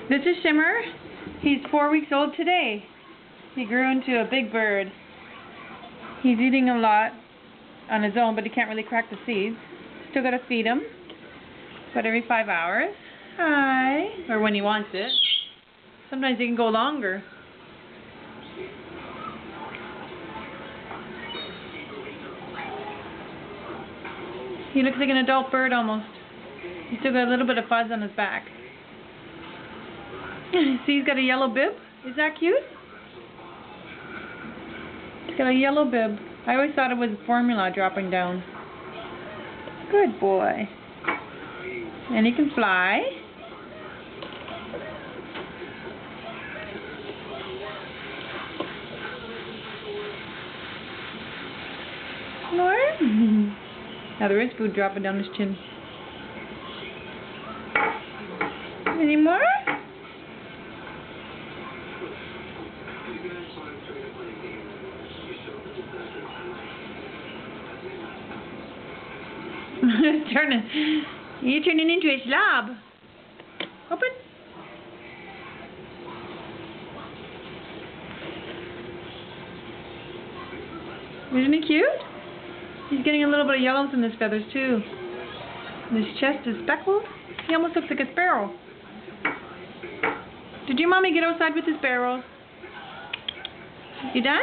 This is Shimmer. He's 4 weeks old today. He grew into a big bird. He's eating a lot on his own, but he can't really crack the seeds. Still gotta feed him. About every 5 hours. Hi. Or when he wants it. Sometimes he can go longer. He looks like an adult bird almost. He's still got a little bit of fuzz on his back. See, he's got a yellow bib. Is that cute? He's got a yellow bib. I always thought it was formula dropping down. Good boy. And he can fly. More? Now there is food dropping down his chin. Any more? You're turning into a slob. Open. Isn't he cute? He's getting a little bit of yellows in his feathers too. And his chest is speckled. He almost looks like a sparrow. Did your mommy get outside with the sparrows? You done?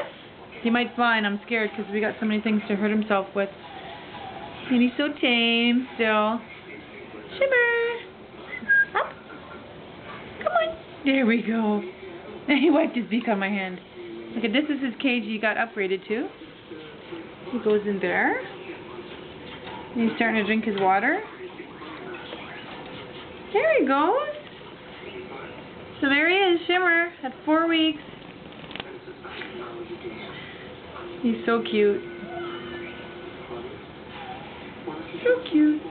He might fly and I'm scared because we got so many things to hurt himself with. And he's so tame still. Shimmer! Up! Come on! There we go. He wiped his beak on my hand. Okay, this is his cage he got upgraded to. He goes in there. And he's starting to drink his water. There he goes. So there he is, Shimmer, at 4 weeks. He's so cute. So cute.